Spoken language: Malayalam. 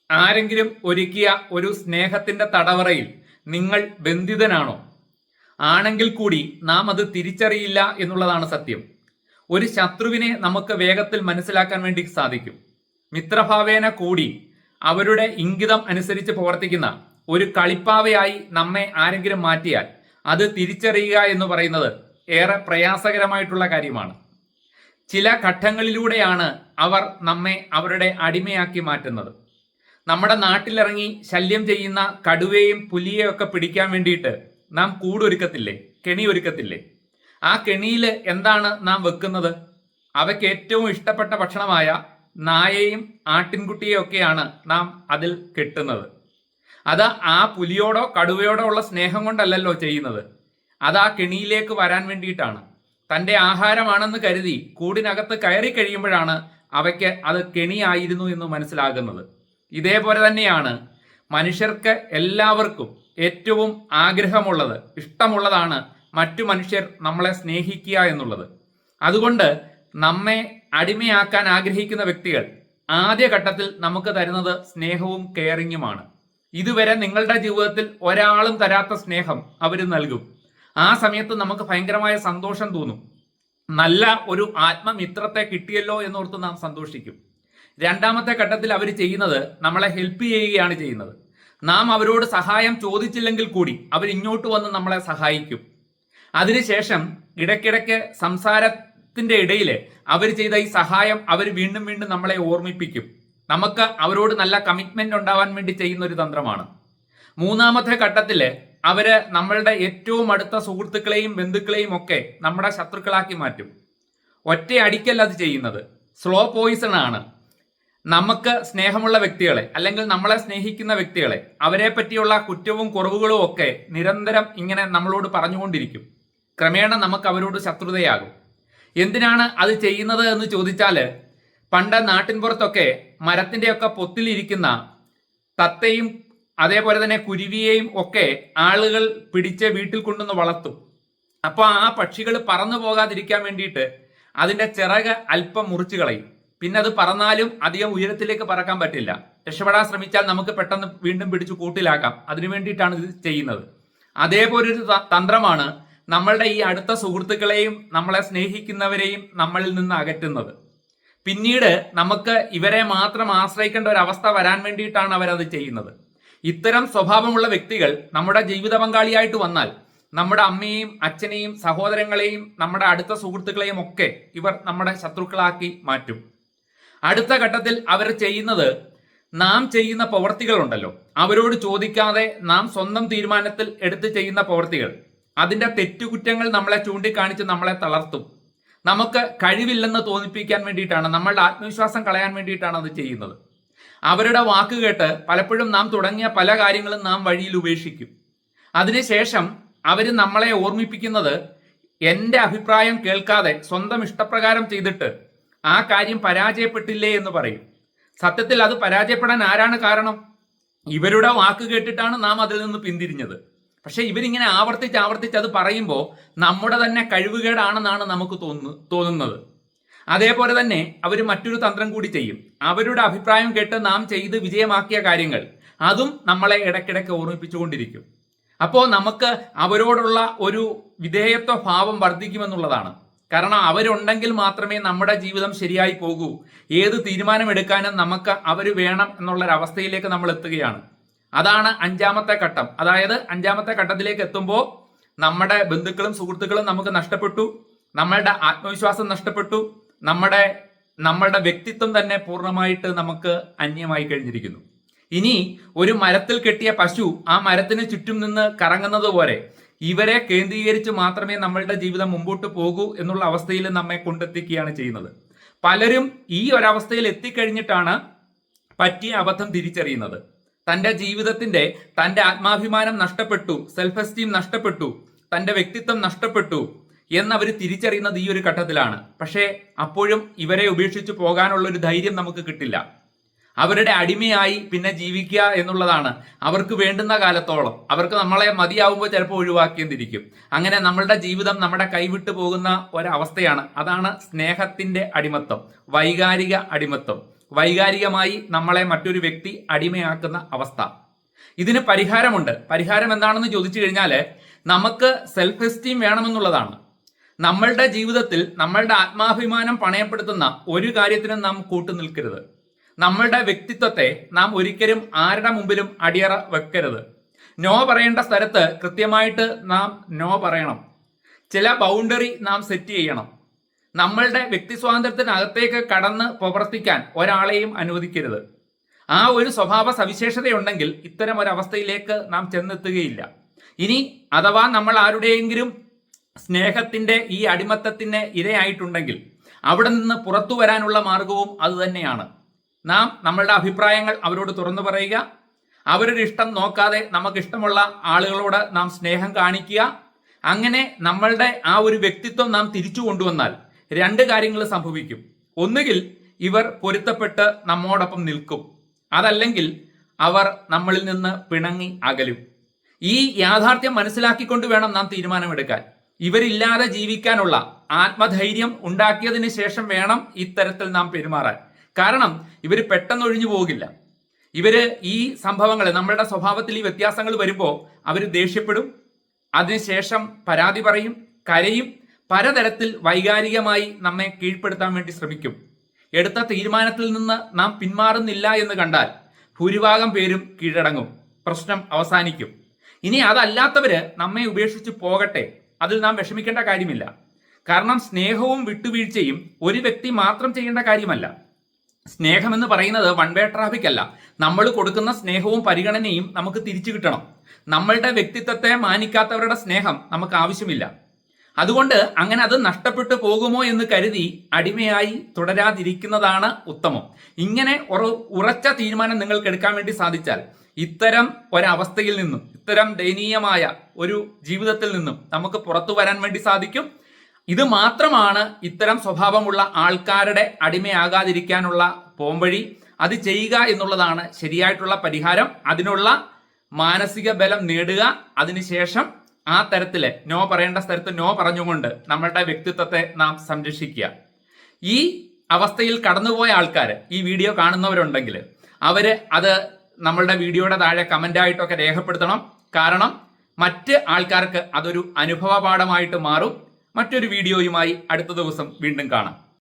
ആരെങ്കിലും ഒരുക്കിയ ഒരു സ്നേഹത്തിന്റെ തടവറയിൽ നിങ്ങൾ ബന്ധിതനാണോ? ആണെങ്കിൽ കൂടി നാം അത് തിരിച്ചറിയില്ല എന്നുള്ളതാണ് സത്യം. ഒരു ശത്രുവിനെ നമുക്ക് വേഗത്തിൽ മനസ്സിലാക്കാൻ വേണ്ടി സാധിക്കും. മിത്രഭാവേന കൂടി അവരുടെ ഇംഗിതം അനുസരിച്ച് പ്രവർത്തിക്കുന്ന ഒരു കളിപ്പാവയായി നമ്മെ ആരെങ്കിലും മാറ്റിയാൽ അത് തിരിച്ചറിയുക എന്ന് പറയുന്നത് ഏറെ പ്രയാസകരമായിട്ടുള്ള കാര്യമാണ്. ചില ഘട്ടങ്ങളിലൂടെയാണ് അവർ നമ്മെ അവരുടെ അടിമയാക്കി മാറ്റുന്നത്. നമ്മുടെ നാട്ടിലിറങ്ങി ശല്യം ചെയ്യുന്ന കടുവയും പുലിയെയും ഒക്കെ പിടിക്കാൻ വേണ്ടിയിട്ട് നാം കൂടൊരുക്കത്തില്ലേ, കെണി ഒരുക്കത്തില്ലേ? ആ കെണിയിൽ എന്താണ് നാം വെക്കുന്നത്? അവയ്ക്ക് ഏറ്റവും ഇഷ്ടപ്പെട്ട ഭക്ഷണമായ നായയും ആട്ടിൻകുട്ടിയെയും ഒക്കെയാണ് നാം അതിൽ കെട്ടുന്നത്. അത് ആ പുലിയോടോ കടുവയോടോ ഉള്ള സ്നേഹം കൊണ്ടല്ലല്ലോ ചെയ്യുന്നത്. അത് ആ കെണിയിലേക്ക് വരാൻ വേണ്ടിയിട്ടാണ്. തൻ്റെ ആഹാരമാണെന്ന് കരുതി കൂടിനകത്ത് കയറി കഴിയുമ്പോഴാണ് അവയ്ക്ക് അത് കെണിയായിരുന്നു എന്ന് മനസ്സിലാകുന്നത്. ഇതേപോലെ തന്നെയാണ് മനുഷ്യർക്ക് എല്ലാവർക്കും ഏറ്റവും ആഗ്രഹമുള്ളത്, ഇഷ്ടമുള്ളതാണ് മറ്റു മനുഷ്യർ നമ്മളെ സ്നേഹിക്കുക എന്നുള്ളത്. അതുകൊണ്ട് നമ്മെ അടിമയാക്കാൻ ആഗ്രഹിക്കുന്ന വ്യക്തികൾ ആദ്യഘട്ടത്തിൽ നമുക്ക് തരുന്നത് സ്നേഹവും കെയറിങ്ങുമാണ്. ഇതുവരെ നിങ്ങളുടെ ജീവിതത്തിൽ ഒരാളും തരാത്ത സ്നേഹം അവർ നൽകും. ആ സമയത്ത് നമുക്ക് ഭയങ്കരമായ സന്തോഷം തോന്നും. നല്ല ഒരു ആത്മമിത്രത്തെ കിട്ടിയല്ലോ എന്നോർത്ത് നാം സന്തോഷിക്കും. രണ്ടാമത്തെ ഘട്ടത്തിൽ അവർ ചെയ്യുന്നത് നമ്മളെ ഹെൽപ്പ് ചെയ്യുകയാണ് ചെയ്യുന്നത്. നാം അവരോട് സഹായം ചോദിച്ചില്ലെങ്കിൽ കൂടി അവർ ഇങ്ങോട്ട് വന്ന് നമ്മളെ സഹായിക്കും. അതിനുശേഷം ഇടയ്ക്കിടയ്ക്ക് സംസാരത്തിന്റെ ഇടയിൽ അവർ ചെയ്ത ഈ സഹായം അവർ വീണ്ടും വീണ്ടും നമ്മളെ ഓർമ്മിപ്പിക്കും. നമുക്ക് അവരോട് നല്ല കമ്മിറ്റ്മെന്റ് ഉണ്ടാവാൻ വേണ്ടി ചെയ്യുന്ന ഒരു തന്ത്രമാണ്. മൂന്നാമത്തെ ഘട്ടത്തില് അവര് നമ്മളുടെ ഏറ്റവും അടുത്ത സുഹൃത്തുക്കളെയും ബന്ധുക്കളെയും ഒക്കെ നമ്മുടെ ശത്രുക്കളാക്കി മാറ്റും. ഒറ്റയടിക്കല്ല അത് ചെയ്യുന്നത്, സ്ലോ പോയിസൺ ആണ്. നമുക്ക് സ്നേഹമുള്ള വ്യക്തികളെ അല്ലെങ്കിൽ നമ്മളെ സ്നേഹിക്കുന്ന വ്യക്തികളെ അവരെ പറ്റിയുള്ള കുറ്റവും കുറവുകളും ഒക്കെ നിരന്തരം ഇങ്ങനെ നമ്മളോട് പറഞ്ഞുകൊണ്ടിരിക്കും. ക്രമേണ നമുക്ക് അവരോട് ശത്രുതയാകും. എന്തിനാണ് അത് ചെയ്യുന്നത് എന്ന് ചോദിച്ചാൽ, പണ്ട് നാട്ടിൻപുറത്തൊക്കെ മരത്തിൻ്റെയൊക്കെ പൊത്തിലിരിക്കുന്ന തത്തയും അതേപോലെ തന്നെ കുരുവിയെയും ഒക്കെ ആളുകൾ പിടിച്ച് വീട്ടിൽ കൊണ്ടുവന്ന് വളർത്തും. അപ്പോൾ ആ പക്ഷികൾ പറന്നു പോകാതിരിക്കാൻ വേണ്ടിയിട്ട് അതിൻ്റെ ചിറക് അല്പം മുറിച്ചു കളയും. പിന്നെ അത് പറന്നാലും അധികം ഉയരത്തിലേക്ക് പറക്കാൻ പറ്റില്ല. രക്ഷപ്പെടാൻ ശ്രമിച്ചാൽ നമുക്ക് പെട്ടെന്ന് വീണ്ടും പിടിച്ചു കൂട്ടിലാക്കാം. അതിനു വേണ്ടിയിട്ടാണ് ഇത് ചെയ്യുന്നത്. അതേപോലൊരു തന്ത്രമാണ് നമ്മളുടെ ഈ അടുത്ത സുഹൃത്തുക്കളെയും നമ്മളെ സ്നേഹിക്കുന്നവരെയും നമ്മളിൽ നിന്ന് അകറ്റുന്നത്. പിന്നീട് നമുക്ക് ഇവരെ മാത്രം ആശ്രയിക്കേണ്ട ഒരു അവസ്ഥ വരാൻ വേണ്ടിയിട്ടാണ് അവരത് ചെയ്യുന്നത്. ഇത്തരം സ്വഭാവമുള്ള വ്യക്തികൾ നമ്മുടെ ജീവിത പങ്കാളിയായിട്ട് വന്നാൽ നമ്മുടെ അമ്മയെയും അച്ഛനെയും സഹോദരങ്ങളെയും നമ്മുടെ അടുത്ത സുഹൃത്തുക്കളെയും ഒക്കെ ഇവർ നമ്മുടെ ശത്രുക്കളാക്കി മാറ്റും. അടുത്ത ഘട്ടത്തിൽ അവർ ചെയ്യുന്നത്, നാം ചെയ്യുന്ന പ്രവർത്തികളുണ്ടല്ലോ, അവരോട് ചോദിക്കാതെ നാം സ്വന്തം തീരുമാനത്തിൽ എടുത്ത് ചെയ്യുന്ന പ്രവർത്തികൾ, അതിൻ്റെ തെറ്റുകുറ്റങ്ങൾ നമ്മളെ ചൂണ്ടിക്കാണിച്ച് നമ്മളെ തളർത്തും. നമുക്ക് കഴിവില്ലെന്ന് തോന്നിപ്പിക്കാൻ വേണ്ടിയിട്ടാണ്, നമ്മളുടെ ആത്മവിശ്വാസം കളയാൻ വേണ്ടിയിട്ടാണ് അത് ചെയ്യുന്നത്. അവരുടെ വാക്ക് കേട്ട് പലപ്പോഴും നാം തുടങ്ങിയ പല കാര്യങ്ങളും നാം വഴിയിൽ ഉപേക്ഷിക്കും. അതിനുശേഷം അവർ നമ്മളെ ഓർമ്മിപ്പിക്കുന്നത്, എൻ്റെ അഭിപ്രായം കേൾക്കാതെ സ്വന്തം ഇഷ്ടപ്രകാരം ചെയ്തിട്ട് ആ കാര്യം പരാജയപ്പെട്ടില്ലേ എന്ന് പറയും. സത്യത്തിൽ അത് പരാജയപ്പെടാൻ ആരാണ് കാരണം? ഇവരുടെ വാക്ക് കേട്ടിട്ടാണ് നാം അതിൽ നിന്ന് പിന്തിരിഞ്ഞത്. പക്ഷെ ഇവരിങ്ങനെ ആവർത്തിച്ച് അത് പറയുമ്പോൾ നമ്മുടെ തന്നെ കഴിവുകേടാണെന്നാണ് നമുക്ക് തോന്നുന്നത്. അതേപോലെ തന്നെ അവർ മറ്റൊരു തന്ത്രം കൂടി ചെയ്യും. അവരുടെ അഭിപ്രായം കേട്ട് നാം ചെയ്ത് വിജയമാക്കിയ കാര്യങ്ങൾ അതും നമ്മളെ ഇടയ്ക്കിടയ്ക്ക് ഓർമ്മിപ്പിച്ചുകൊണ്ടിരിക്കും. അപ്പോൾ നമുക്ക് അവരോടുള്ള ഒരു വിധേയത്വ ഭാവം വർദ്ധിക്കുമെന്നുള്ളതാണ്. കാരണം അവരുണ്ടെങ്കിൽ മാത്രമേ നമ്മുടെ ജീവിതം ശരിയായി പോകൂ. ഏത് തീരുമാനമെടുക്കാനും നമുക്ക് അവർ വേണം എന്നുള്ളൊരവസ്ഥയിലേക്ക് നമ്മൾ എത്തുകയാണ്. അതാണ് അഞ്ചാമത്തെ ഘട്ടം. അതായത് അഞ്ചാമത്തെ ഘട്ടത്തിലേക്ക് എത്തുമ്പോൾ നമ്മുടെ ബന്ധുക്കളും സുഹൃത്തുക്കളും നമുക്ക് നഷ്ടപ്പെട്ടു, നമ്മളുടെ ആത്മവിശ്വാസം നഷ്ടപ്പെട്ടു, നമ്മളുടെ വ്യക്തിത്വം തന്നെ പൂർണ്ണമായിട്ട് നമുക്ക് അന്യമായി കഴിഞ്ഞിരിക്കുന്നു. ഇനി ഒരു മരത്തിൽ കെട്ടിയ പശു ആ മരത്തിന് ചുറ്റും നിന്ന് കറങ്ങുന്നത് പോലെ ഇവരെ കേന്ദ്രീകരിച്ച് മാത്രമേ നമ്മളുടെ ജീവിതം മുമ്പോട്ട് പോകൂ എന്നുള്ള അവസ്ഥയിൽ നമ്മെ കൊണ്ടെത്തിക്കുകയാണ് ചെയ്യുന്നത്. പലരും ഈ ഒരവസ്ഥയിൽ എത്തിക്കഴിഞ്ഞിട്ടാണ് പറ്റിയ അബദ്ധം തിരിച്ചറിയുന്നത്. തൻ്റെ ജീവിതത്തിന്റെ തൻ്റെ ആത്മാഭിമാനം നഷ്ടപ്പെട്ടു, സെൽഫ് എസ്റ്റീം നഷ്ടപ്പെട്ടു, തൻ്റെ വ്യക്തിത്വം നഷ്ടപ്പെട്ടു എന്നവർ തിരിച്ചറിയുന്നത് ഈ ഒരു ഘട്ടത്തിലാണ്. പക്ഷേ അപ്പോഴും ഇവരെ ഉപേക്ഷിച്ച് പോകാനുള്ള ഒരു ധൈര്യം നമുക്ക് കിട്ടില്ല. അവരുടെ അടിമയായി പിന്നെ ജീവിക്കുക എന്നുള്ളതാണ് അവർക്ക് വേണ്ടുന്ന കാലത്തോളം. അവർക്ക് നമ്മളെ മതിയാവുമ്പോൾ ചിലപ്പോൾ ഒഴിവാക്കിയെന്നിരിക്കും. അങ്ങനെ നമ്മളുടെ ജീവിതം നമ്മുടെ കൈവിട്ടു പോകുന്ന ഒരവസ്ഥയാണ്. അതാണ് സ്നേഹത്തിന്റെ അടിമത്തം, വൈകാരിക അടിമത്തം. വൈകാരികമായി നമ്മളെ മറ്റൊരു വ്യക്തി അടിമയാക്കുന്ന അവസ്ഥ. ഇതിന് പരിഹാരമുണ്ട്. പരിഹാരം എന്താണെന്ന് ചോദിച്ചു കഴിഞ്ഞാൽ നമുക്ക് സെൽഫ് എസ്റ്റീം വേണമെന്നുള്ളതാണ്. നമ്മളുടെ ജീവിതത്തിൽ നമ്മളുടെ ആത്മാഭിമാനം പണയപ്പെടുത്തുന്ന ഒരു കാര്യത്തിനും നാം കൂട്ടുനിൽക്കരുത്. നമ്മളുടെ വ്യക്തിത്വത്തെ നാം ഒരിക്കലും ആരുടെ മുമ്പിലും അടിയറ വെക്കരുത്. നോ പറയേണ്ട സ്ഥലത്ത് കൃത്യമായിട്ട് നാം നോ പറയണം. ചില ബൗണ്ടറി നാം സെറ്റ് ചെയ്യണം. നമ്മളുടെ വ്യക്തി സ്വാതന്ത്ര്യത്തിനകത്തേക്ക് കടന്ന് പ്രവർത്തിക്കാൻ ഒരാളെയും അനുവദിക്കരുത്. ആ ഒരു സ്വഭാവ സവിശേഷതയുണ്ടെങ്കിൽ ഇത്തരം ഒരവസ്ഥയിലേക്ക് നാം ചെന്നെത്തുകയില്ല. ഇനി അഥവാ നമ്മൾ ആരുടെയെങ്കിലും സ്നേഹത്തിന്റെ ഈ അടിമത്തത്തിന് ഇരയായിട്ടുണ്ടെങ്കിൽ അവിടെ നിന്ന് പുറത്തു വരാനുള്ള മാർഗവും അതുതന്നെയാണ്. നാം നമ്മളുടെ അഭിപ്രായങ്ങൾ അവരോട് തുറന്നു പറയുക, അവരുടെ ഇഷ്ടം നോക്കാതെ നമുക്കിഷ്ടമുള്ള ആളുകളോട് നാം സ്നേഹം കാണിക്കുക. അങ്ങനെ നമ്മളുടെ ആ ഒരു വ്യക്തിത്വം നാം തിരിച്ചു കൊണ്ടുവന്നാൽ രണ്ട് കാര്യങ്ങൾ സംഭവിക്കും. ഒന്നുകിൽ ഇവർ പൊരുത്തപ്പെട്ട് നമ്മോടൊപ്പം നിൽക്കും, അതല്ലെങ്കിൽ അവർ നമ്മളിൽ നിന്ന് പിണങ്ങി അകലും. ഈ യാഥാർത്ഥ്യം മനസ്സിലാക്കിക്കൊണ്ട് വേണം നാം തീരുമാനമെടുക്കാൻ. ഇവരില്ലാതെ ജീവിക്കാനുള്ള ആത്മധൈര്യം ഉണ്ടാക്കിയതിന് ശേഷം വേണം ഇത്തരത്തിൽ നാം പെരുമാറാൻ. കാരണം ഇവർ പെട്ടെന്ന് ഒഴിഞ്ഞു പോകില്ല. ഇവര് ഈ സംഭവങ്ങൾ, നമ്മളുടെ സ്വഭാവത്തിൽ ഈ വ്യത്യാസങ്ങൾ വരുമ്പോൾ അവർ ദേഷ്യപ്പെടും, അതിനുശേഷം പരാതി പറയും, കരയും, പലതരത്തിൽ വൈകാരികമായി നമ്മെ കീഴ്പ്പെടുത്താൻ വേണ്ടി ശ്രമിക്കും. എടുത്ത തീരുമാനത്തിൽ നിന്ന് നാം പിന്മാറുന്നില്ല എന്ന് കണ്ടാൽ ഭൂരിഭാഗം പേരും കീഴടങ്ങും, പ്രശ്നം അവസാനിക്കും. ഇനി അതല്ലാത്തവര് നമ്മെ ഉപേക്ഷിച്ച് പോകട്ടെ, അതിൽ നാം വിഷമിക്കേണ്ട കാര്യമില്ല. കാരണം സ്നേഹവും വിട്ടുവീഴ്ചയും ഒരു വ്യക്തി മാത്രം ചെയ്യേണ്ട കാര്യമല്ല. സ്നേഹം എന്ന് പറയുന്നത് വൺ വേ ട്രാഫിക് അല്ല. നമ്മൾ കൊടുക്കുന്ന സ്നേഹവും പരിഗണനയും നമുക്ക് തിരിച്ചു കിട്ടണം. നമ്മളുടെ വ്യക്തിത്വത്തെ മാനിക്കാത്തവരുടെ സ്നേഹം നമുക്ക് ആവശ്യമില്ല. അതുകൊണ്ട് അങ്ങനെ അത് നഷ്ടപ്പെട്ടു പോകുമോ എന്ന് കരുതി അടിമയായി തുടരാതിരിക്കുന്നതാണ് ഉത്തമം. ഇങ്ങനെ ഉറച്ച തീരുമാനം നിങ്ങൾക്ക് എടുക്കാൻ വേണ്ടി സാധിച്ചാൽ ഇത്തരം ഒരവസ്ഥയിൽ നിന്നും, ഇത്തരം ദയനീയമായ ഒരു ജീവിതത്തിൽ നിന്നും നമുക്ക് പുറത്തു വരാൻ വേണ്ടി സാധിക്കും. ഇത് മാത്രമാണ് ഇത്തരം സ്വഭാവമുള്ള ആൾക്കാരുടെ അടിമയാകാതിരിക്കാനുള്ള പോംവഴി. അത് ചെയ്യുക എന്നുള്ളതാണ് ശരിയായിട്ടുള്ള പരിഹാരം. അതിനുള്ള മാനസിക ബലം നേടുക. അതിനുശേഷം ആ തരത്തില് നോ പറയേണ്ട സ്ഥലത്ത് നോ പറഞ്ഞുകൊണ്ട് നമ്മളുടെ വ്യക്തിത്വത്തെ നാം സംരക്ഷിക്കുക. ഈ അവസ്ഥയിൽ കടന്നുപോയ ആൾക്കാർ, ഈ വീഡിയോ കാണുന്നവരുണ്ടെങ്കിൽ അവര് അത് നമ്മളുടെ വീഡിയോയുടെ താഴെ കമന്റായിട്ടൊക്കെ രേഖപ്പെടുത്തണം. കാരണം മറ്റ് ആൾക്കാർക്ക് അതൊരു അനുഭവ പാഠമായിട്ട് മാറും. മറ്റൊരു വീഡിയോയുമായി അടുത്ത ദിവസം വീണ്ടും കാണാം.